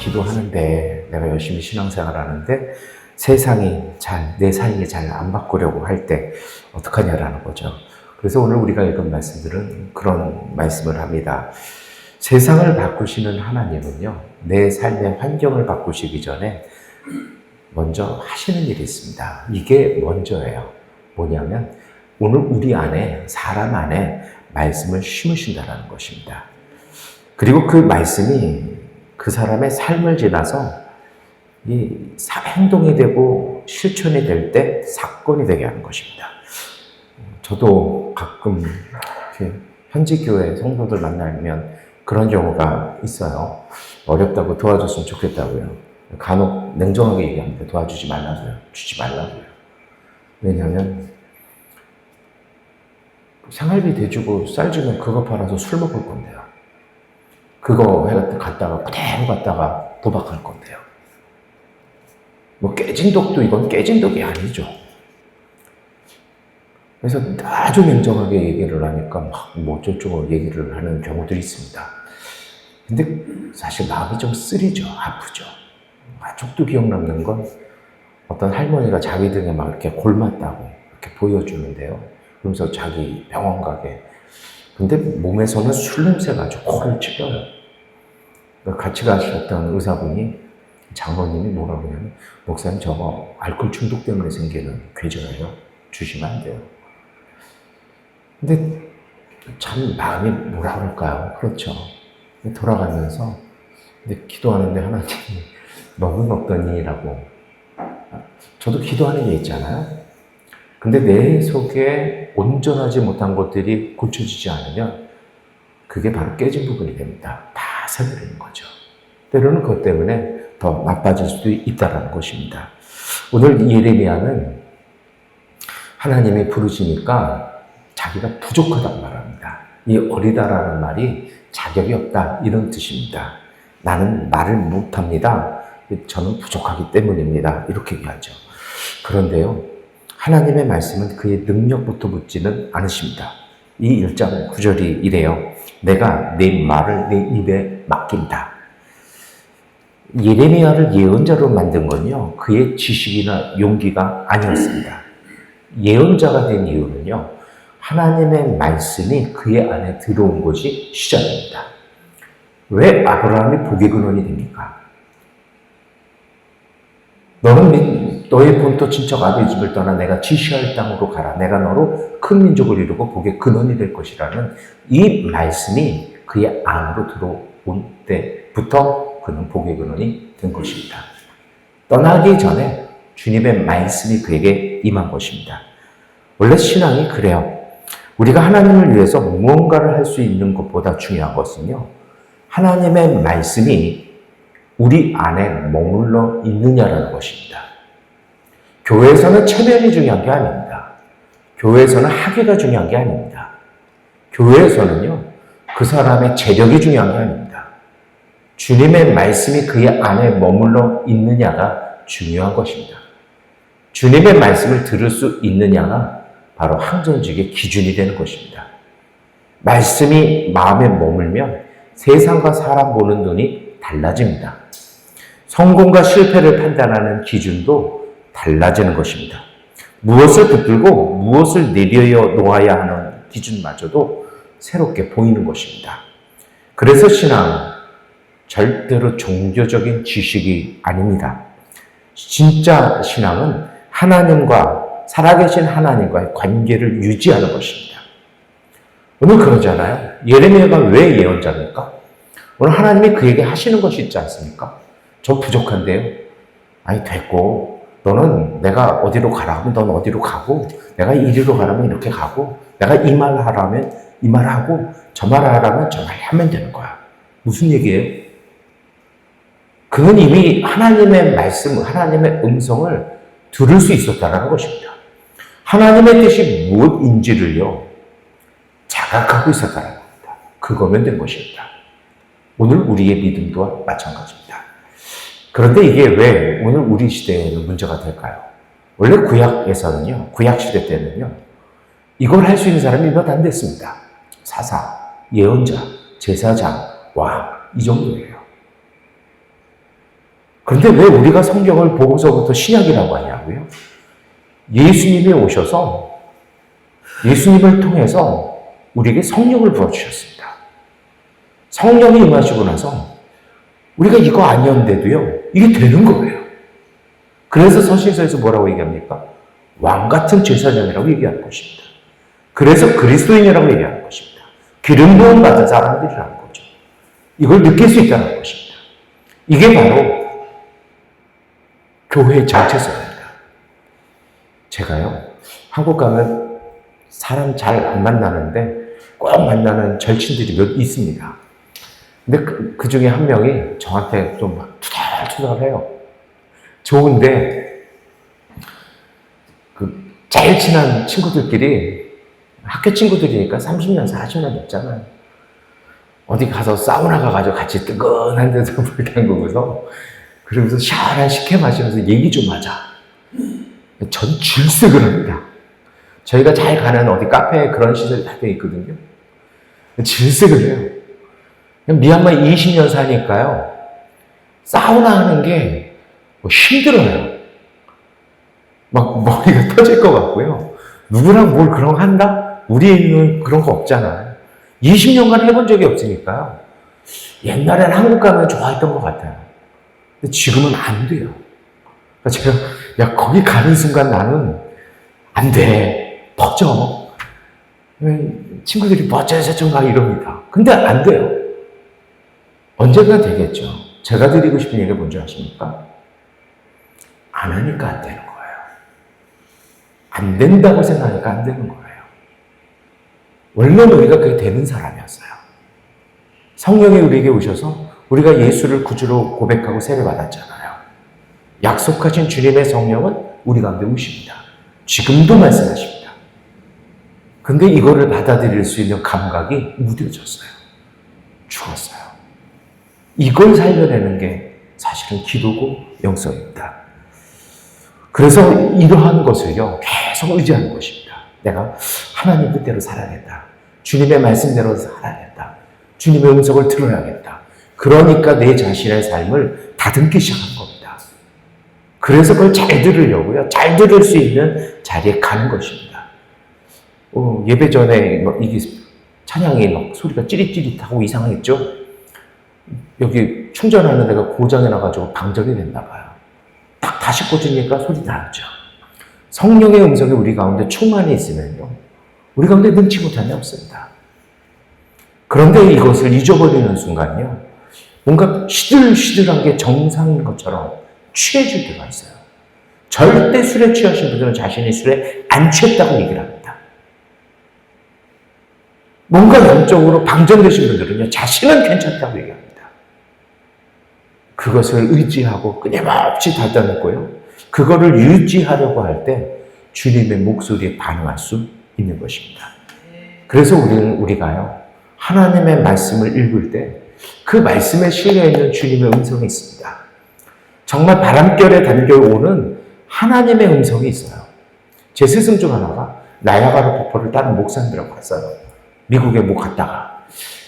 기도하는데, 내가 열심히 신앙생활 하는데 세상이 내 삶이 잘 안 바꾸려고 할 때 어떡하냐라는 거죠. 그래서 오늘 우리가 읽은 말씀들은 그런 말씀을 합니다. 세상을 바꾸시는 하나님은요, 내 삶의 환경을 바꾸시기 전에 먼저 하시는 일이 있습니다. 이게 먼저예요. 뭐냐면 오늘 우리 안에, 사람 안에 말씀을 심으신다는 것입니다. 그리고 그 말씀이 그 사람의 삶을 지나서 이 행동이 되고 실천이 될 때 사건이 되게 하는 것입니다. 저도 가끔 현지 교회 성도들 만나면 그런 경우가 있어요. 어렵다고 도와줬으면 좋겠다고요. 간혹 냉정하게 얘기합니다. 도와주지 말라고요. 주지 말라고요. 왜냐하면 생활비 대주고 쌀 주면 그거 팔아서 술 먹을 건데요. 그거 갖다가 그대로 갖다가 도박할 건데요. 뭐 깨진 독도 이건 깨진 독이 아니죠. 그래서 아주 냉정하게 얘기를 하니까 막 뭐 저쪽으로 얘기를 하는 경우들이 있습니다. 근데 사실 마음이 좀 쓰리죠. 아프죠. 아직도 기억 남는 건 어떤 할머니가 자기 등에 막 이렇게 골맞다고 이렇게 보여주는데요. 그러면서 자기 병원 가게. 근데 몸에서는 술 냄새가 아주 코를 찔러요. 같이 가셨던 의사분이, 장로님이 뭐라고 하냐면, 목사님 저거 알코올 중독 때문에 생기는 궤저예요. 주시면 안 돼요. 근데 참 마음이 뭐라 그럴까요? 그렇죠. 돌아가면서 근데 기도하는데 하나님이 너는 어떠니? 라고. 저도 기도하는 게 있잖아요. 근데 내 속에 온전하지 못한 것들이 고쳐지지 않으면 그게 바로 깨진 부분이 됩니다. 다 새버리는 거죠. 때로는 그것 때문에 더 나빠질 수도 있다는 것입니다. 오늘 예레미야는 하나님이 부르시니까 자기가 부족하다고 말합니다. 이 어리다라는 말이 자격이 없다 이런 뜻입니다. 나는 말을 못합니다. 저는 부족하기 때문입니다. 이렇게 얘기하죠. 그런데요, 하나님의 말씀은 그의 능력부터 묻지는 않으십니다. 이 1장 9절이 이래요. 내가 내 말을 내 입에 맡긴다. 예레미야를 예언자로 만든 건요, 그의 지식이나 용기가 아니었습니다. 예언자가 된 이유는요, 하나님의 말씀이 그의 안에 들어온 것이 시작입니다. 왜 아브라함이 복의 근원이 됩니까? 너는 너의 본토 친척 아비의 집을 떠나 내가 지시할 땅으로 가라. 내가 너로 큰 민족을 이루고 복의 근원이 될 것이라는 이 말씀이 그의 안으로 들어온 때부터 그는 복의 근원이 된 것입니다. 떠나기 전에 주님의 말씀이 그에게 임한 것입니다. 원래 신앙이 그래요. 우리가 하나님을 위해서 무언가를 할 수 있는 것보다 중요한 것은요, 하나님의 말씀이 우리 안에 머물러 있느냐라는 것입니다. 교회에서는 체면이 중요한 게 아닙니다. 교회에서는 학위가 중요한 게 아닙니다. 교회에서는요, 그 사람의 재력이 중요한 게 아닙니다. 주님의 말씀이 그의 안에 머물러 있느냐가 중요한 것입니다. 주님의 말씀을 들을 수 있느냐가 바로 항전직의 기준이 되는 것입니다. 말씀이 마음에 머물면 세상과 사람 보는 눈이 달라집니다. 성공과 실패를 판단하는 기준도 달라지는 것입니다. 무엇을 붙들고 무엇을 내려 놓아야 하는 기준마저도 새롭게 보이는 것입니다. 그래서 신앙은 절대로 종교적인 지식이 아닙니다. 진짜 신앙은 하나님과, 살아계신 하나님과의 관계를 유지하는 것입니다. 오늘 그러잖아요. 예레미야가 왜 예언자입니까? 오늘 하나님이 그에게 하시는 것이 있지 않습니까? 저 부족한데요. 아니 됐고, 너는 내가 어디로 가라 하면 넌 어디로 가고, 내가 이리로 가라면 이렇게 가고, 내가 이 말 하라면 이 말 하고, 저 말 하라면 저 말 하면 되는 거야. 무슨 얘기예요? 그는 이미 하나님의 말씀, 하나님의 음성을 들을 수 있었다는 것입니다. 하나님의 뜻이 무엇인지를요, 자각하고 있었다는 겁니다. 그거면 된 것입니다. 오늘 우리의 믿음도 마찬가지입니다. 그런데 이게 왜 오늘 우리 시대에는 문제가 될까요? 원래 구약에서는요, 구약시대 때는요, 이걸 할 수 있는 사람이 몇 안 됐습니다. 사사, 예언자, 제사장, 왕, 이 정도예요. 그런데 왜 우리가 성경을 보고서부터 신약이라고 하냐고요? 예수님이 오셔서 예수님을 통해서 우리에게 성령을 부어주셨습니다. 성령이 임하시고 나서 우리가 이거 아니었는데도요, 이게 되는 거예요. 그래서 서신서에서 뭐라고 얘기합니까? 왕 같은 제사장이라고 얘기하는 것입니다. 그래서 그리스도인이라고 얘기하는 것입니다. 기름 부음 받은 사람들이라는 거죠. 이걸 느낄 수 있다는 것입니다. 이게 바로 교회의 정체성입니다. 제가요, 한국 가면 사람 잘 안 만나는데 꼭 만나는 절친들이 몇 있습니다. 근데 그 중에 한 명이 저한테 좀 막 투덜투덜해요. 좋은데 그 제일 친한 친구들끼리 학교 친구들이니까 30년, 40년 됐잖아요. 어디 가서 사우나 가가지고 같이 뜨끈한 데서 물 담그고서 그러면서 시원한 식혜 마시면서 얘기 좀 하자. 전 질색을 합니다. 저희가 잘 가는 어디 카페에 그런 시설이 다 되어 있거든요. 질색을 해요. 미얀마 20년 사니까요. 사우나 하는 게 힘들어요. 막 머리가 터질 것 같고요. 누구랑 뭘 그런 거 한다? 우리는 그런 거 없잖아요. 20년간 해본 적이 없으니까요. 옛날엔 한국 가면 좋아했던 것 같아요. 근데 지금은 안 돼요. 그러니까 제가, 야, 거기 가는 순간 나는 안 돼. 퍼져. 친구들이 멋져서 막 이럽니다. 근데 안 돼요. 언젠가 되겠죠. 제가 드리고 싶은 얘기가 뭔지 아십니까? 안 하니까 안 되는 거예요. 안 된다고 생각하니까 안 되는 거예요. 원래는 우리가 그게 되는 사람이었어요. 성령이 우리에게 오셔서 우리가 예수를 구주로 고백하고 세례받았잖아요. 약속하신 주님의 성령은 우리 가운데 오십니다. 지금도 말씀하십니다. 근데 이거를 받아들일 수 있는 감각이 무뎌졌어요. 죽었어요. 이걸 살려내는 게 사실은 기도고 영성입니다. 그래서 이러한 것을요, 계속 의지하는 것입니다. 내가 하나님 뜻대로 살아야겠다. 주님의 말씀대로 살아야겠다. 주님의 음성을 들어야겠다. 그러니까 내 자신의 삶을 다듬기 시작한 겁니다. 그래서 그걸 잘 들으려고요. 잘 들을 수 있는 자리에 가는 것입니다. 예배 전에 이게 찬양이 막 소리가 찌릿찌릿하고 이상했죠? 여기 충전하는 데가 고장이 나가지고 방전이 됐나 봐요. 딱 다시 꽂으니까 소리 나죠. 성령의 음성이 우리 가운데 충만히 있으면요, 우리 가운데 능치 못한 게 없습니다. 그런데 이것을 잊어버리는 순간요, 뭔가 시들시들한 게 정상인 것처럼 취해질 때가 있어요. 절대 술에 취하신 분들은 자신이 술에 안 취했다고 얘기를 합니다. 뭔가 영적으로 방전되신 분들은요, 자신은 괜찮다고 얘기합니다. 그것을 의지하고 끊임없이 닫아놓고요, 그거를 유지하려고 할 때 주님의 목소리에 반응할 수 있는 것입니다. 그래서 우리가요, 하나님의 말씀을 읽을 때 그 말씀에 실려있는 주님의 음성이 있습니다. 정말 바람결에 담겨오는 하나님의 음성이 있어요. 제 스승 중 하나가 나야가라 폭포를 다른 목사님들하고 갔어요. 미국에 갔다가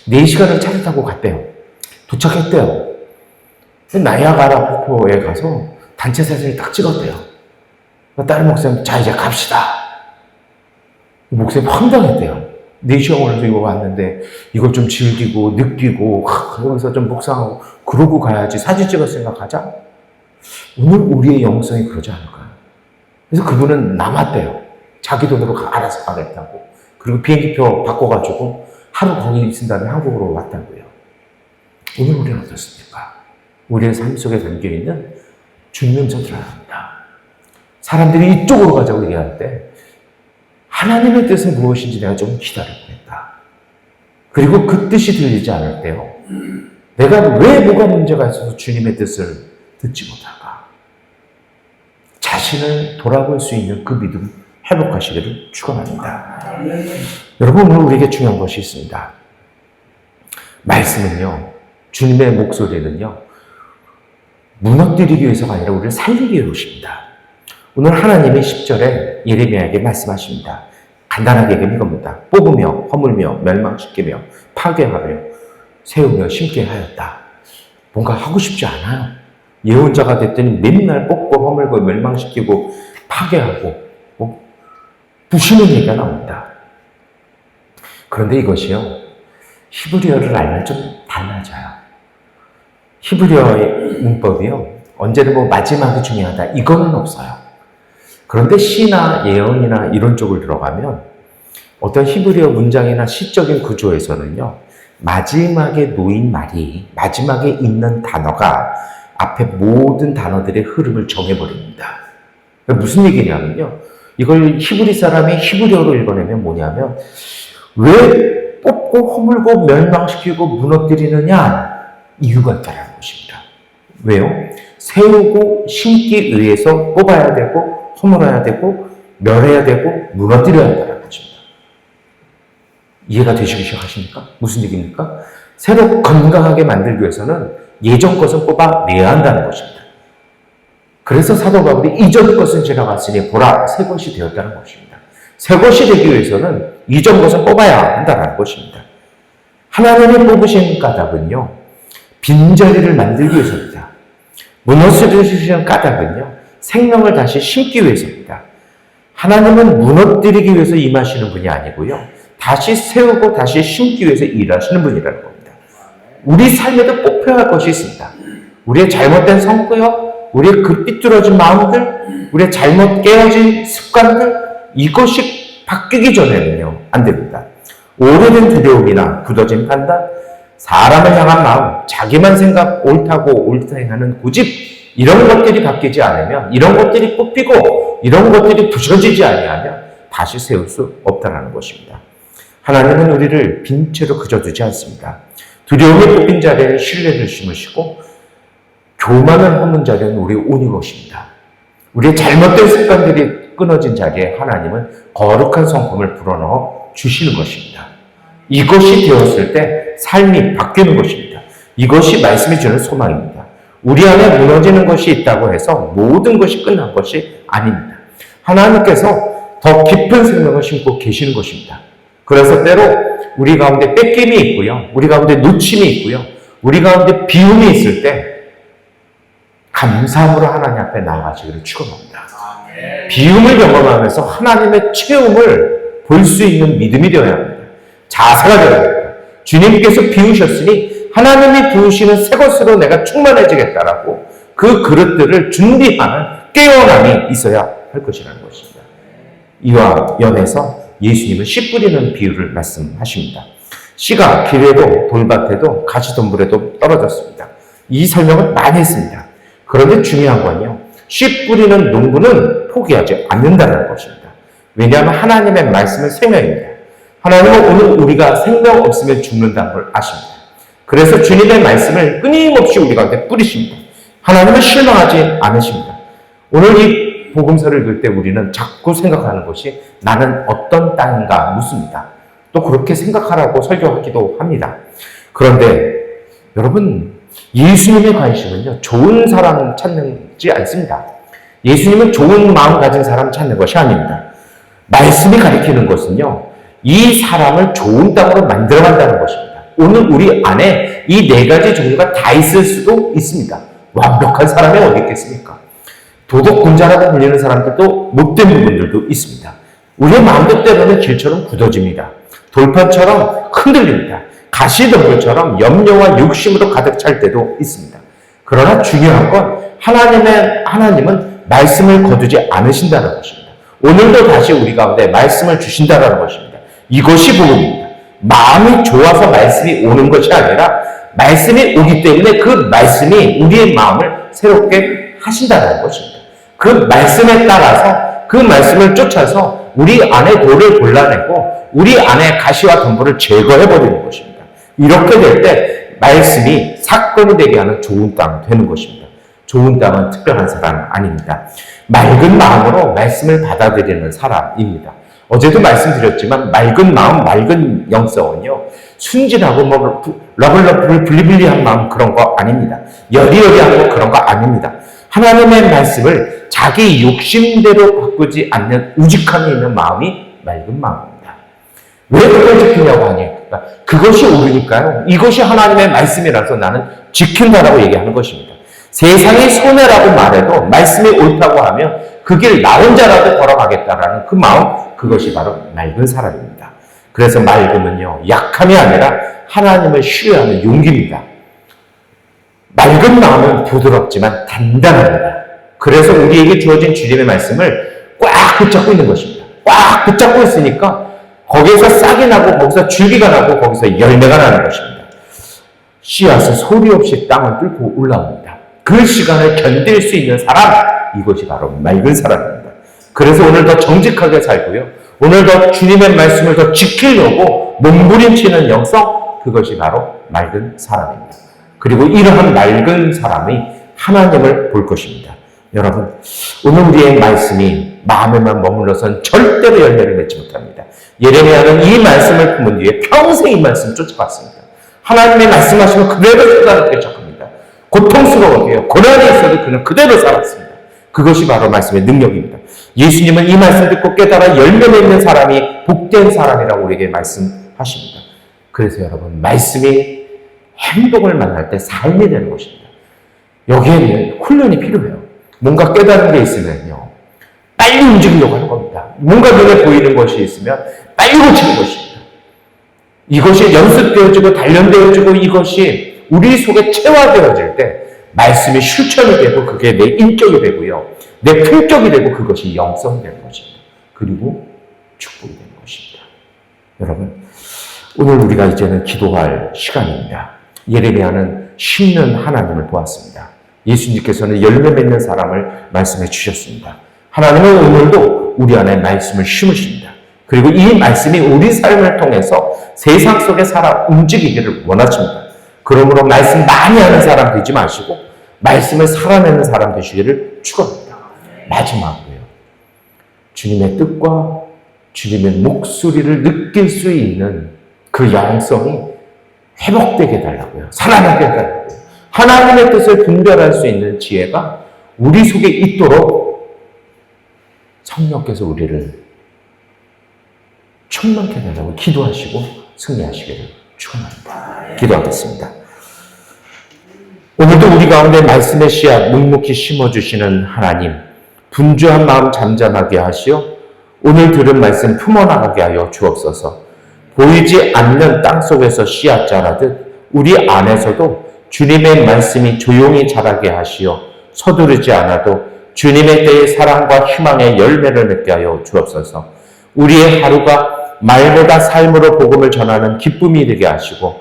4시간을 차를 타고 갔대요. 도착했대요. 나야가라 폭포에 가서 단체 사진을 딱 찍었대요. 다른 목사님, 자, 이제 갑시다. 목사님 황당했대요. 4시간 걸려서 이거 왔는데 이걸 좀 즐기고 느끼고 여기서 좀 묵상하고 그러고 가야지. 사진 찍었으니까 가자. 오늘 우리의 영성이 그러지 않을까요? 그래서 그분은 남았대요. 자기 돈으로 알아서 가겠다고. 그리고 비행기표 바꿔가지고 하루 거기 있은 다음에 한국으로 왔다고요. 오늘 우리는 어떻습니까? 우리의 삶 속에 담겨있는 주님의 음성 들어야 합니다. 사람들이 이쪽으로 가자고 얘기할 때 하나님의 뜻은 무엇인지 내가 좀 기다려보겠다. 그리고 그 뜻이 들리지 않을 때요, 내가 왜 뭐가 문제가 있어서 주님의 뜻을 듣지 못할까? 자신을 돌아볼 수 있는 그 믿음 회복하시기를 축원합니다. 여러분, 오늘 우리에게 중요한 것이 있습니다. 말씀은요, 주님의 목소리는요, 무너뜨리기 위해서가 아니라 우리를 살리기 위해 오십니다. 오늘 하나님이 10절에 예레미야에게 말씀하십니다. 간단하게 얘기하면 이겁니다. 뽑으며 허물며 멸망시키며 파괴하며 세우며 심게 하였다. 뭔가 하고 싶지 않아요. 예언자가 됐더니 맨날 뽑고 허물고 멸망시키고 파괴하고 부시는 얘기가 나옵니다. 그런데 이것이요, 히브리어를 알면 좀 달라져요. 히브리어의 문법이요, 언제나 마지막이 중요하다 이거는 없어요. 그런데 시나 예언이나 이런 쪽을 들어가면 어떤 히브리어 문장이나 시적인 구조에서는요, 마지막에 놓인 말이, 마지막에 있는 단어가 앞에 모든 단어들의 흐름을 정해버립니다. 무슨 얘기냐면요, 이걸 히브리 사람이 히브리어로 읽어내면 뭐냐면, 왜 뽑고 허물고 멸망시키고 무너뜨리느냐? 이유가 있다는 것입니다. 왜요? 세우고 심기 위해서 뽑아야 되고 허물어야 되고 멸해야 되고 무너뜨려야 한다는 것입니다. 이해가 되시기 시작하십니까? 무슨 얘기입니까? 새로 건강하게 만들기 위해서는 예전 것은 뽑아내야 한다는 것입니다. 그래서 사도 바울이 이전 것은 지나갔으니 보라 새 것이 되었다는 것입니다. 새 것이 되기 위해서는 이전 것은 뽑아야 한다는 것입니다. 하나님이 뽑으신 까닭은요, 빈자리를 만들기 위해서입니다. 무너뜨리시는 까닭은요, 생명을 다시 심기 위해서입니다. 하나님은 무너뜨리기 위해서 임하시는 분이 아니고요, 다시 세우고 다시 심기 위해서 일하시는 분이라는 겁니다. 우리 삶에도 뽑혀야 할 것이 있습니다. 우리의 잘못된 성격, 우리의 그 삐뚤어진 마음들, 우리의 잘못 깨어진 습관들, 이것이 바뀌기 전에는요, 안 됩니다. 오래된 두려움이나 굳어진 판단, 사람을 향한 마음, 자기만 생각, 옳다고 옳다 행하는 고집, 이런 것들이 바뀌지 않으면, 이런 것들이 뽑히고 이런 것들이 부서지지 아니하면 다시 세울 수 없다는 것입니다. 하나님은 우리를 빈 채로 그져두지 않습니다. 두려움이 뽑힌 자리에 신뢰를 심으시고 교만을 허문 자리에는 우리의 온이 것입니다. 우리의 잘못된 습관들이 끊어진 자리에 하나님은 거룩한 성품을 불어넣어 주시는 것입니다. 이것이 되었을 때 삶이 바뀌는 것입니다. 이것이 말씀이 주는 소망입니다. 우리 안에 무너지는 것이 있다고 해서 모든 것이 끝난 것이 아닙니다. 하나님께서 더 깊은 생명을 심고 계시는 것입니다. 그래서 때로 우리 가운데 뺏김이 있고요, 우리 가운데 놓침이 있고요, 우리 가운데 비움이 있을 때 감사함으로 하나님 앞에 나아가시기를 축원합니다. 비움을 경험하면서 하나님의 체험을 볼 수 있는 믿음이 되어야 합니다. 자세가 되어야 합니다. 주님께서 비우셨으니 하나님이 부으시는 새 것으로 내가 충만해지겠다라고 그 그릇들을 준비하는 깨어남이 있어야 할 것이라는 것입니다. 이와 연해서 예수님은 씨 뿌리는 비유를 말씀하십니다. 씨가 길에도 돌밭에도 가시덤불에도 떨어졌습니다. 이 설명을 많이 했습니다. 그런데 중요한 건요, 씨 뿌리는 농부는 포기하지 않는다는 것입니다. 왜냐하면 하나님의 말씀은 생명입니다. 하나님은 오늘 우리가 생명 없으면 죽는다는 걸 아십니다. 그래서 주님의 말씀을 끊임없이 우리 가운데 뿌리십니다. 하나님은 실망하지 않으십니다. 오늘 이 복음서를 읽을 때 우리는 자꾸 생각하는 것이 나는 어떤 땅인가 묻습니다. 또 그렇게 생각하라고 설교하기도 합니다. 그런데 여러분, 예수님의 관심은요, 좋은 사람 찾는지 않습니다. 예수님은 좋은 마음 가진 사람 찾는 것이 아닙니다. 말씀이 가리키는 것은요, 이 사람을 좋은 땅으로 만들어간다는 것입니다. 오늘 우리 안에 이 네 가지 종류가 다 있을 수도 있습니다. 완벽한 사람이 어디 있겠습니까? 도덕군자라고 불리는 사람들도 못된 부분들도 있습니다. 우리의 마음도 때로는 길처럼 굳어집니다. 돌판처럼 흔들립니다. 가시덤불처럼 염려와 욕심으로 가득 찰 때도 있습니다. 그러나 중요한 건 하나님은 말씀을 거두지 않으신다는 것입니다. 오늘도 다시 우리 가운데 말씀을 주신다는 것입니다. 이것이 복음입니다. 마음이 좋아서 말씀이 오는 것이 아니라 말씀이 오기 때문에 그 말씀이 우리의 마음을 새롭게 하신다는 것입니다. 그 말씀에 따라서 그 말씀을 쫓아서 우리 안에 돌을 골라내고 우리 안에 가시와 덤불을 제거해버리는 것입니다. 이렇게 될 때 말씀이 사건이 되게 하는 좋은 땅 되는 것입니다. 좋은 땅은 특별한 사람 아닙니다. 맑은 마음으로 말씀을 받아들이는 사람입니다. 어제도 말씀드렸지만 맑은 마음, 맑은 영성은요, 순진하고 러블러블 블리블리한 마음 그런 거 아닙니다. 여리여리한 거 그런 거 아닙니다. 하나님의 말씀을 자기 욕심대로 바꾸지 않는 우직함이 있는 마음이 맑은 마음입니다. 왜 그걸 지키냐고 하니까 그것이 옳으니까요. 이것이 하나님의 말씀이라서 나는 지킨다라고 얘기하는 것입니다. 세상이 손해라고 말해도 말씀이 옳다고 하면 그 길 나 혼자라도 걸어가겠다라는 그 마음, 그것이 바로 맑은 사람입니다. 그래서 맑음은요, 약함이 아니라 하나님을 신뢰하는 용기입니다. 맑은 마음은 부드럽지만 단단합니다. 그래서 우리에게 주어진 주님의 말씀을 꽉 붙잡고 있는 것입니다. 꽉 붙잡고 있으니까 거기에서 싹이 나고 거기서 줄기가 나고 거기서 열매가 나는 것입니다. 씨앗은 소리 없이 땅을 뚫고 올라옵니다. 그 시간을 견딜 수 있는 사람, 이것이 바로 맑은 사람입니다. 그래서 오늘 더 정직하게 살고요, 오늘 더 주님의 말씀을 더 지키려고 몸부림치는 영성, 그것이 바로 맑은 사람입니다. 그리고 이러한 맑은 사람이 하나님을 볼 것입니다. 여러분, 오늘 우리의 말씀이 마음에만 머물러선 절대로 열매를 맺지 못합니다. 예레미야는 이 말씀을 품은 뒤에 평생 이 말씀 쫓아갔습니다. 하나님의 말씀하시면 그대로 쏟아붓게 쫓깁니다. 고통스러워해요. 고난이 있어도 그는 그대로 살았습니다. 그것이 바로 말씀의 능력입니다. 예수님은 이 말씀 듣고 깨달아 열매 맺는 사람이 복된 사람이라고 우리에게 말씀하십니다. 그래서 여러분, 말씀이 행동을 만날 때 삶이 되는 것입니다. 여기에는 훈련이 필요해요. 뭔가 깨달은 게 있으면요, 빨리 움직이려고 하는 겁니다. 뭔가 눈에 보이는 것이 있으면 빨리 고치는 것입니다. 이것이 연습되어지고 단련되어지고 이것이 우리 속에 체화되어질 때 말씀이 실천이 되고 그게 내 인격이 되고요, 내 품격이 되고 그것이 영성이 되는 것입니다. 그리고 축복이 되는 것입니다. 여러분, 오늘 우리가 이제는 기도할 시간입니다. 예레미야는 심는 하나님을 보았습니다. 예수님께서는 열매 맺는 사람을 말씀해 주셨습니다. 하나님은 오늘도 우리 안에 말씀을 심으십니다. 그리고 이 말씀이 우리 삶을 통해서 세상 속에 살아 움직이기를 원하십니다. 그러므로 말씀 많이 하는 사람 되지 마시고 말씀을 살아내는 사람 되시기를 축원합니다. 마지막으로요, 주님의 뜻과 주님의 목소리를 느낄 수 있는 그 영성이 회복되게 해달라고요. 살아나게 해달라고요. 하나님의 뜻을 분별할 수 있는 지혜가 우리 속에 있도록 성령께서 우리를 충만케 해달라고 기도하시고 승리하시기를 축원합니다. 기도하겠습니다. 오늘도 우리 가운데 말씀의 씨앗 묵묵히 심어주시는 하나님, 분주한 마음 잠잠하게 하시어 오늘 들은 말씀 품어나가게 하여 주옵소서. 보이지 않는 땅속에서 씨앗 자라듯 우리 안에서도 주님의 말씀이 조용히 자라게 하시어 서두르지 않아도 주님의 때의 사랑과 희망의 열매를 맺게 하여 주옵소서. 우리의 하루가 말보다 삶으로 복음을 전하는 기쁨이 되게 하시고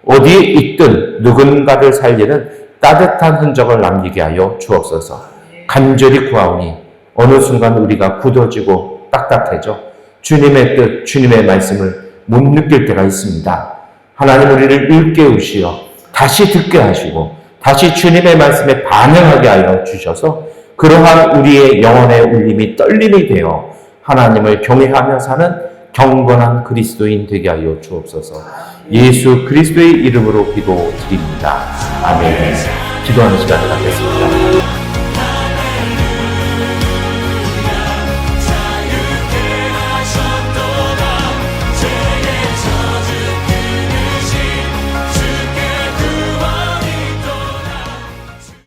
어디에 있든 누군가를 살리는 따뜻한 흔적을 남기게 하여 주옵소서. 간절히 구하오니 어느 순간 우리가 굳어지고 딱딱해져 주님의 뜻, 주님의 말씀을 못 느낄 때가 있습니다. 하나님, 우리를 일깨우시어 다시 듣게 하시고 다시 주님의 말씀에 반응하게 하여 주셔서 그러한 우리의 영혼의 울림이 떨림이 되어 하나님을 경외하며 사는 경건한 그리스도인 되게 하여 주옵소서. 예수 그리스도의 이름으로 기도드립니다. 아멘. 기도하는 시간을 갖겠습니다.